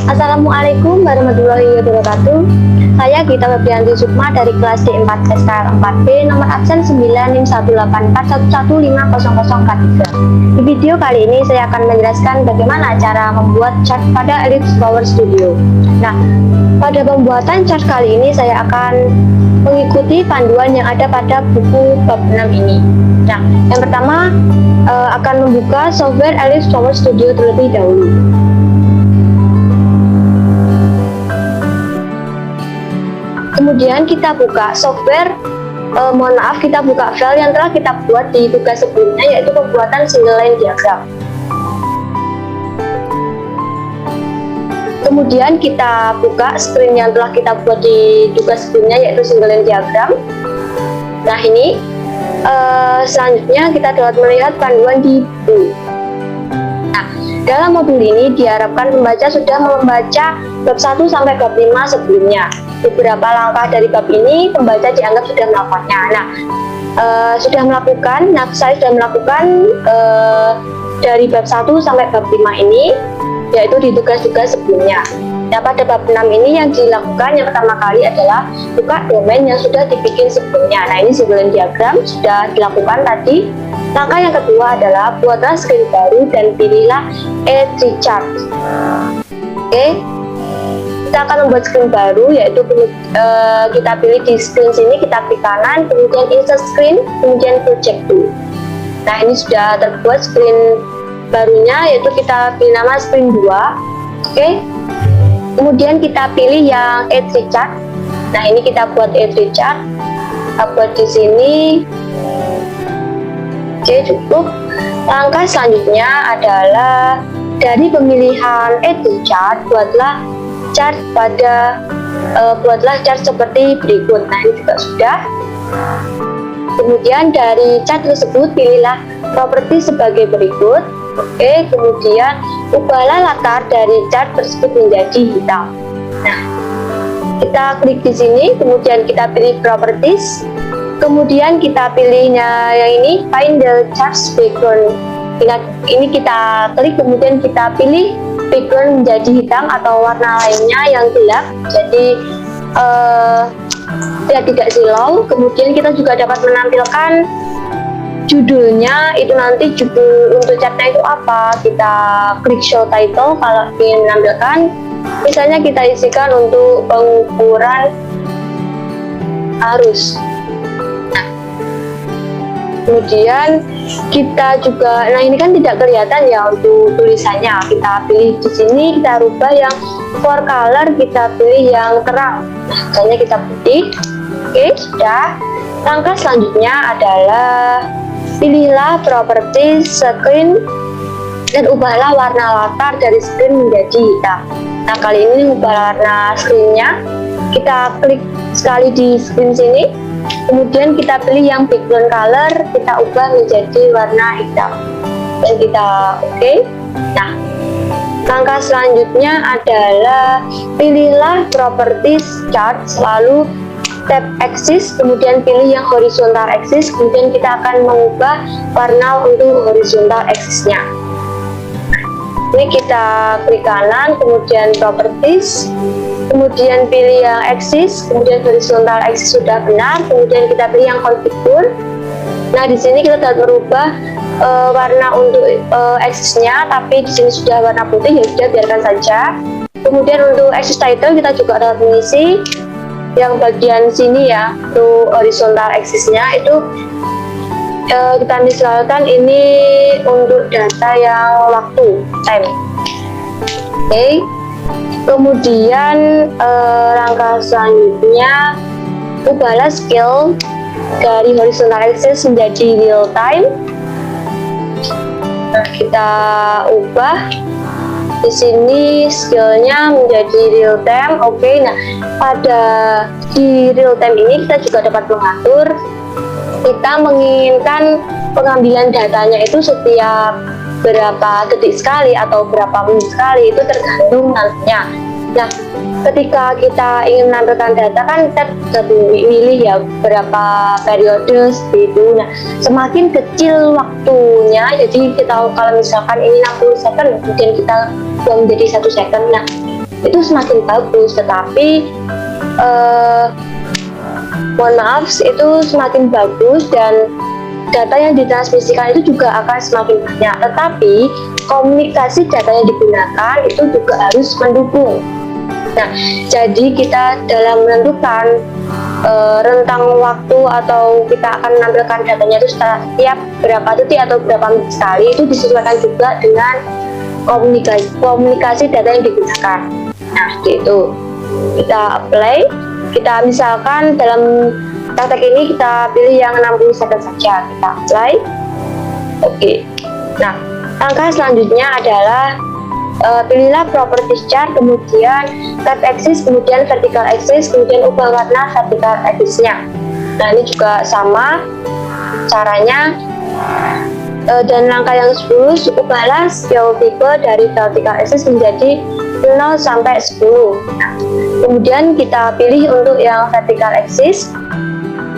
Assalamualaikum warahmatullahi wabarakatuh. Saya Gita Febrianti Sukma dari kelas D4 SKL 4B nomor absen 9 NIM 184115004. Di video kali ini saya akan menjelaskan bagaimana cara membuat chart pada Ellipse Flower Studio. Nah, pada pembuatan chart kali ini saya akan mengikuti panduan yang ada pada buku bab 6 ini. Nah, yang pertama akan membuka software Ellipse Flower Studio terlebih dahulu. Kemudian kita buka software, kita buka file yang telah kita buat di tugas sebelumnya, yaitu pembuatan single line diagram. Kemudian kita buka screen yang telah kita buat di tugas sebelumnya, yaitu single line diagram. Nah ini selanjutnya kita dapat melihat panduan di buku. Nah, dalam modul ini diharapkan pembaca sudah membaca bab 1 sampai bab 5 sebelumnya. Beberapa langkah dari bab ini pembaca dianggap sudah melakukannya. Nah, saya sudah melakukan dari bab 1 sampai bab 5 ini, yaitu di tugas-tugas sebelumnya. Nah, pada bab 6 ini yang dilakukan yang pertama kali adalah buka domain yang sudah dibikin sebelumnya. Nah, ini single line diagram sudah dilakukan tadi. Langkah yang kedua adalah buatlah screen baru dan pilihlah A3 chart. Oke. Kita akan membuat screen baru, yaitu kita pilih di screen sini, kita klik kanan, kemudian insert screen, kemudian project to. Nah ini sudah terbuat screen barunya, yaitu kita pilih nama screen 2. Oke. Kemudian kita pilih yang A3 chart. Nah ini kita buat A3 chart, kita buat di sini. Oke, cukup. Langkah selanjutnya adalah dari pemilihan A3 chart, buatlah chart seperti berikut. Nah ini juga sudah. Kemudian dari chart tersebut pilihlah properti sebagai berikut. Oke, kemudian ubahlah latar dari chart tersebut menjadi hitam. Nah, kita klik di sini, kemudian kita pilih properties, kemudian kita pilihnya yang ini find the chart's background. Ini kita klik, kemudian kita pilih background menjadi hitam atau warna lainnya yang gelap, jadi tidak silau. Kemudian kita juga dapat menampilkan judulnya, itu nanti judul untuk chartnya itu apa. Kita klik show title kalau ingin menampilkan, misalnya kita isikan untuk pengukuran arus. Kemudian kita juga, nah ini kan tidak kelihatan ya untuk tulisannya. Kita pilih di sini, kita rubah yang for color, kita pilih yang terang. Nah, misalnya kita putih. Oke, sudah. Langkah selanjutnya adalah pilihlah properti screen dan ubahlah warna latar dari screen menjadi hitam. Nah, kali ini ubah warna screennya. Kita klik sekali di screen sini. Kemudian kita pilih yang background color, kita ubah menjadi warna hitam dan kita oke. Nah, langkah selanjutnya adalah pilihlah properties chart, lalu tab axis, kemudian pilih yang horizontal axis, kemudian kita akan mengubah warna untuk horizontal axisnya. Ini kita klik kanan, kemudian properties, kemudian pilih yang axis, kemudian horizontal axis sudah benar, kemudian kita pilih yang configure. Nah di sini kita dapat merubah warna untuk axisnya, tapi di sini sudah warna putih, ya sudah biarkan saja. Kemudian untuk axis title kita juga dapat mengisi yang bagian sini ya, untuk horizontal axisnya itu kita misalkan ini untuk data yang waktu time. Oke. Kemudian langkah selanjutnya ubahlah scale dari horizontal axis menjadi real time. Nah, kita ubah di sini scale-nya menjadi real time. Oke. Nah, pada di real time ini kita juga dapat mengatur, kita menginginkan pengambilan datanya itu setiap berapa detik sekali atau berapa menit sekali, itu tergantung nantinya. Nah, ketika kita ingin menampilkan data kan kita bisa pilih ya berapa periode seperti itu. Nah, semakin kecil waktunya, jadi kita kalau misalkan ini 60 second, kemudian kita buang menjadi 1 second, nah itu semakin bagus. Tetapi mohon maaf, itu semakin bagus dan data yang ditransmisikan itu juga akan semakin banyak. Tetapi komunikasi data yang digunakan itu juga harus mendukung. Nah, jadi kita dalam menentukan rentang waktu atau kita akan menampilkan datanya itu setiap berapa detik atau berapa menit sekali, itu disesuaikan juga dengan komunikasi data yang digunakan. Nah, gitu. Kita apply, kita misalkan dalam praktek ini kita pilih yang 60 second saja, kita apply. Oke. Nah, langkah selanjutnya adalah pilihlah properties chart, kemudian type axis, kemudian vertical axis, kemudian ubah warna vertical axisnya. Nah, ini juga sama caranya. Dan langkah yang 10, ubahlah scale tipe dari vertical axis menjadi 0 sampai 10. Nah, kemudian kita pilih untuk yang vertical axis.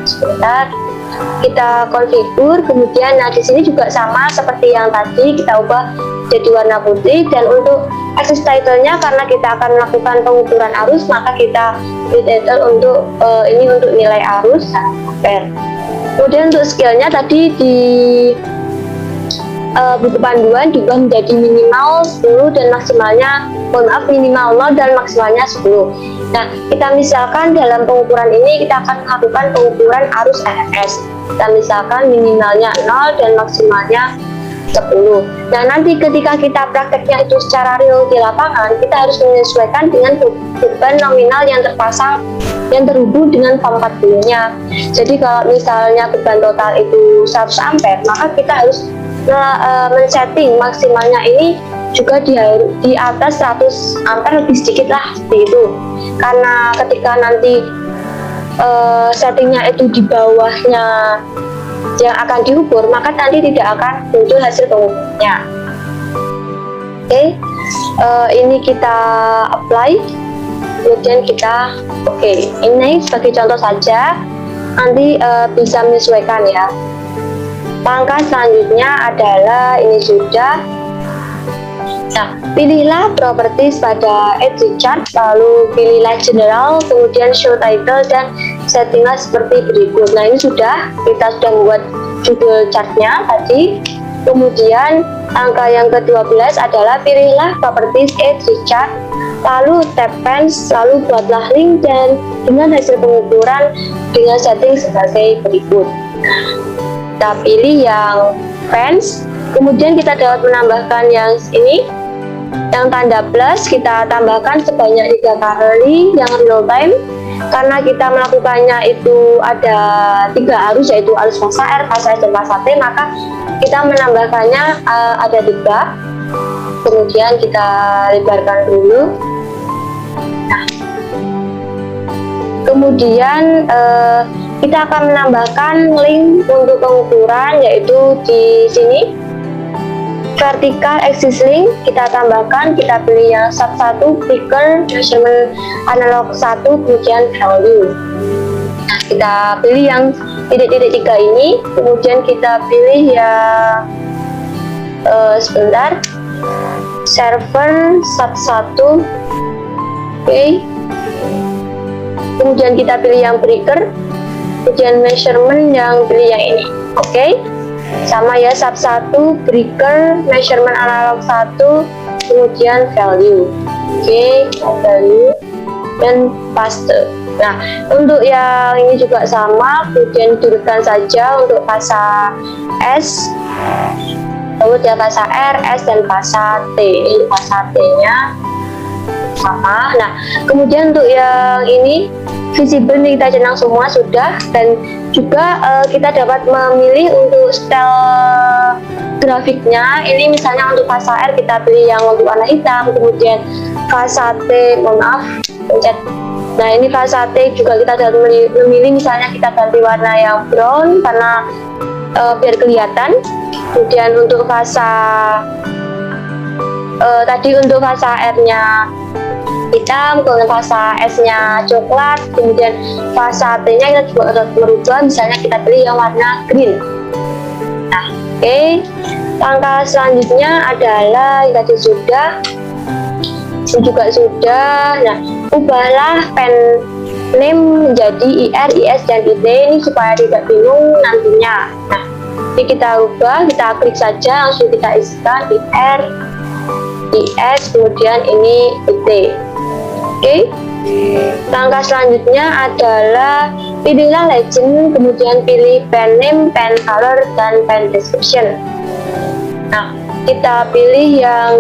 Sebentar, kita konfigur, kemudian nah di sini juga sama seperti yang tadi, kita ubah jadi warna putih. Dan untuk axis title-nya, karena kita akan melakukan pengukuran arus, maka kita pilih title untuk ini untuk nilai arus ampere. Kemudian untuk scale-nya tadi di buku panduan diubah menjadi minimal 10 dan maksimalnya, minimal 0 dan maksimalnya 10. Nah, kita misalkan dalam pengukuran ini kita akan melakukan pengukuran arus RMS. Kita misalkan minimalnya 0 dan maksimalnya 10. Nah, nanti ketika kita prakteknya itu secara real di lapangan, kita harus menyesuaikan dengan beban nominal yang terpasang yang terhubung dengan pump 40-nya. Jadi kalau misalnya beban total itu 100 ampere, maka kita harus men-setting maksimalnya ini juga di atas 100 ampere lebih sedikit lah, seperti itu. Karena ketika nanti settingnya itu di bawahnya yang akan diukur, maka nanti tidak akan muncul hasil pengukurnya. Oke, ini kita apply, kemudian kita ini sebagai contoh saja, nanti bisa menyesuaikan ya. Langkah selanjutnya adalah ini sudah. Nah, pilihlah properties pada edge chart, lalu pilihlah general, kemudian show title, dan settinglah seperti berikut. Nah, ini sudah, kita sudah membuat judul chartnya tadi. Kemudian angka yang ke-12 adalah pilihlah properties edge chart, lalu tap fence, lalu buatlah link dan dengan hasil pengukuran dengan setting sebagai berikut. Kita pilih yang fence, kemudian kita dapat menambahkan yang ini, yang tanda plus kita tambahkan sebanyak 3 kali yang real time. Karena kita melakukannya itu ada 3 arus, yaitu arus fasa R, fasa S, dan fasa T, maka kita menambahkannya ada 3. Kemudian kita lebarkan dulu. Nah, kemudian kita akan menambahkan link untuk pengukuran, yaitu di sini vertical axis link kita tambahkan, kita pilih yang sub 1 breaker measurement analog 1, kemudian value. Nah, kita pilih yang titik-titik 3 ini, kemudian kita pilih yang sebentar, server sub 1. Oke. Kemudian kita pilih yang breaker, kemudian measurement yang pilih yang ini. Oke. Sama ya, sub 1 breaker measurement analog 1, kemudian value. Oke, value dan paste. Nah, untuk yang ini juga sama, kemudian durutkan saja untuk fasa S, lalu dia fasa R, S, dan fasa T. Ini fasa T-nya sama. Nah, kemudian untuk yang ini visible nih, kita centang semua sudah, dan juga kita dapat memilih untuk style grafiknya. Ini misalnya untuk fasa R kita pilih yang untuk warna hitam, kemudian fasa T, mohon maaf, pencet. Nah, ini fasa T juga kita dapat memilih misalnya kita ganti warna yang brown karena biar kelihatan. Kemudian untuk fasa tadi untuk fasa R-nya hitam, kemudian fasa S-nya coklat, kemudian fasa T-nya kita juga merubah, misalnya kita pilih yang warna green. Nah, oke. Langkah selanjutnya adalah yang tadi sudah, ini juga sudah. Nah, ubahlah pen name menjadi IR, IS, dan IT ini supaya tidak bingung nantinya. Nah, ini kita ubah, kita klik saja, langsung kita isikan IR, IS, kemudian ini IT. Oke. Langkah selanjutnya adalah pilihlah legend, kemudian pilih pen name, pen color, dan pen description. Nah, kita pilih yang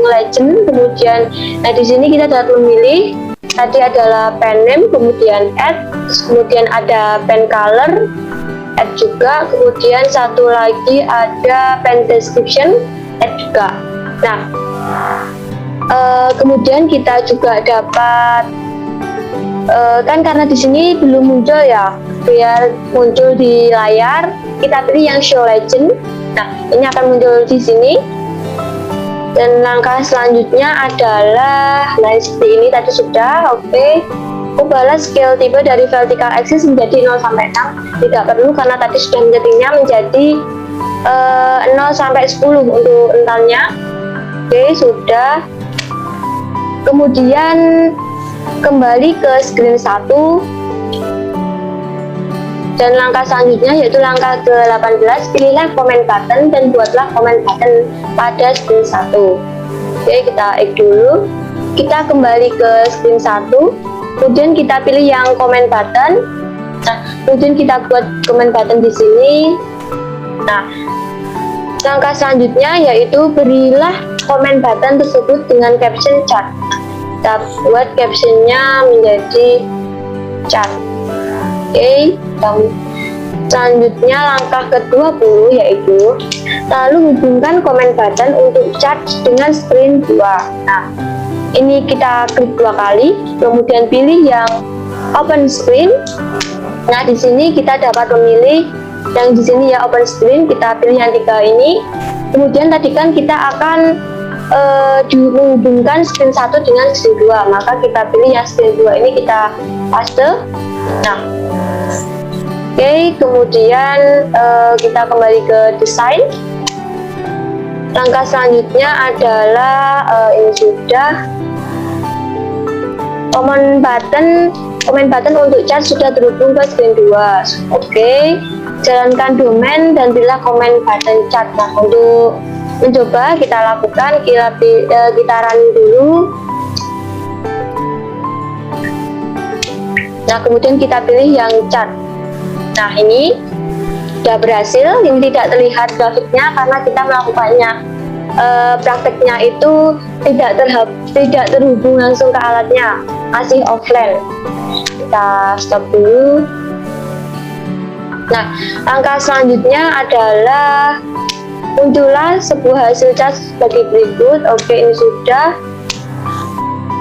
legend, kemudian di sini kita dapat memilih tadi adalah pen name, kemudian add, kemudian ada pen color, add juga, kemudian satu lagi ada pen description, add juga. Nah, kemudian kita juga dapat kan karena di sini belum muncul ya, biar muncul di layar kita pilih yang show legend. Nah, ini akan muncul di sini. Dan langkah selanjutnya adalah seperti ini tadi sudah. Oke. Ubahlah scale tipe dari vertical axis menjadi 0 sampai 6. Tidak perlu karena tadi sudah menyetingnya menjadi 0 sampai 10 untuk rentannya. Oke, sudah. Kemudian kembali ke screen 1. Dan langkah selanjutnya yaitu langkah ke-18, pilihlah comment button dan buatlah comment button pada screen 1. Oke, kita X dulu. Kita kembali ke screen 1. Kemudian kita pilih yang comment button. Nah, kemudian kita buat comment button di sini. Nah, langkah selanjutnya yaitu berilah comment button tersebut dengan caption chat. Kita buat captionnya menjadi chat. Oke, selanjutnya langkah ke-20 yaitu lalu hubungkan comment button untuk chat dengan screen 2. Nah, ini kita klik 2 kali, kemudian pilih yang open screen. Nah, di sini kita dapat memilih yang di sini ya open screen, kita pilih yang 3 ini. Kemudian tadi kan kita akan dihubungkan screen 1 dengan screen 2, maka kita pilih yang screen 2 ini, kita paste. Nah, oke, kemudian kita kembali ke desain. Langkah selanjutnya adalah ini sudah comment button untuk chat sudah terhubung ke screen 2. Oke, jalankan domain dan pilih comment button chat. Nah, untuk mencoba kita lakukan, kita running dulu. Nah, kemudian kita pilih yang chat. Nah, ini sudah berhasil. Ini tidak terlihat grafiknya karena kita melakukannya prakteknya itu tidak terhubung langsung ke alatnya, masih offline. Kita stop dulu. Nah, langkah selanjutnya adalah muncullah sebuah hasil chat sebagai berikut. Oke, ini sudah.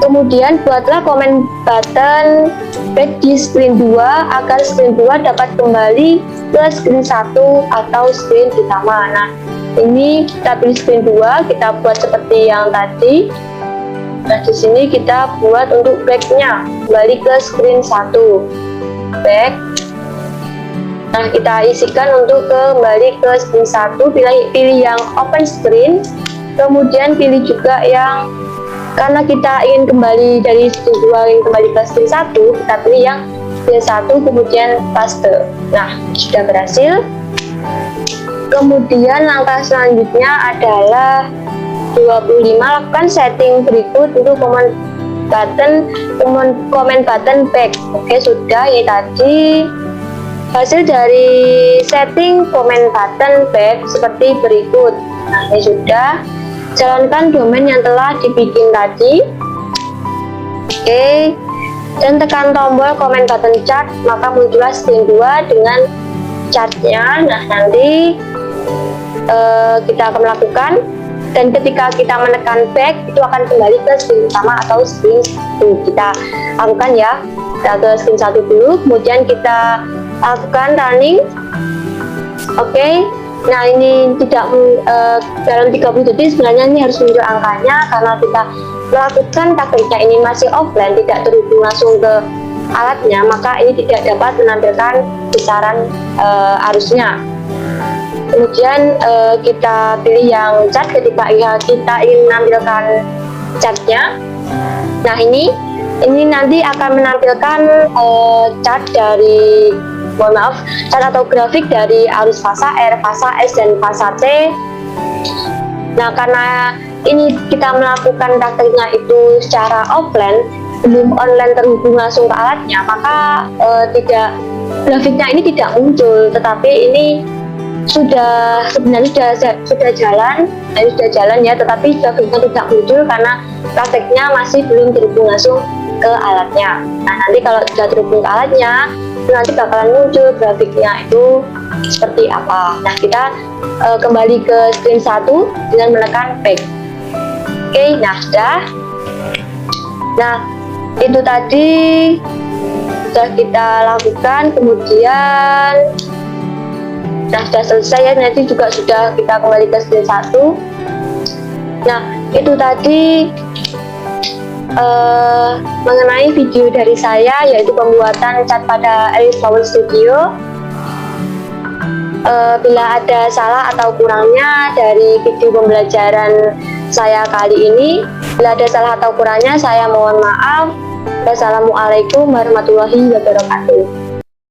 Kemudian buatlah comment button back di screen 2 agar screen 2 dapat kembali ke screen 1 atau screen utama. Nah, ini kita pilih screen 2, kita buat seperti yang tadi. Nah, di sini kita buat untuk back-nya kembali ke screen 1. Back. Nah, kita isikan untuk kembali ke screen 1, pilih yang open screen. Kemudian pilih juga yang, karena kita ingin kembali dari screen 2 ingin kembali ke screen 1, kita pilih yang screen 1 kemudian paste. Nah, sudah berhasil. Kemudian langkah selanjutnya adalah 25, lakukan setting berikut untuk comment button back. Oke, sudah. Ini tadi hasil dari setting comment button back seperti berikut. Nah, ini sudah. Jalankan domain yang telah dibikin tadi. Oke, dan tekan tombol comment button chat, maka muncullah screen 2 dengan chatnya. Nah, nanti kita akan melakukan, dan ketika kita menekan back itu akan kembali ke screen utama atau screen 1. Kita lakukan ya, kita ke screen 1 dulu, kemudian kita lakukan running. Oke, Nah ini tidak dalam 30 detik sebenarnya ini harus muncul angkanya, karena kita melakukan taktiknya ini masih offline, tidak terhubung langsung ke alatnya, maka ini tidak dapat menampilkan besaran arusnya. Kemudian kita pilih yang cat ketika kita ingin menampilkan catnya. Nah ini nanti akan menampilkan cat dari, mohon maaf, cat atau grafik dari arus fasa R, fasa S, dan fasa T. Nah karena ini kita melakukan prakteknya itu secara offline, belum online terhubung langsung ke alatnya, maka grafiknya ini tidak muncul, tetapi ini sebenarnya sudah jalan ya, tetapi grafiknya tidak muncul karena prakteknya masih belum terhubung langsung ke alatnya. Nah nanti kalau sudah terhubung ke alatnya, nanti bakalan muncul grafiknya itu seperti apa. Nah kita kembali ke screen 1 dengan menekan back. Oke, nah sudah. Nah itu tadi sudah kita lakukan, kemudian sudah selesai ya, nanti juga sudah kita kembali ke screen 1. Nah itu tadi mengenai video dari saya, yaitu pembuatan cat pada Alice Flower Studio. Bila ada salah atau kurangnya dari video pembelajaran saya kali ini, bila ada salah atau kurangnya saya mohon maaf. Wassalamualaikum warahmatullahi wabarakatuh.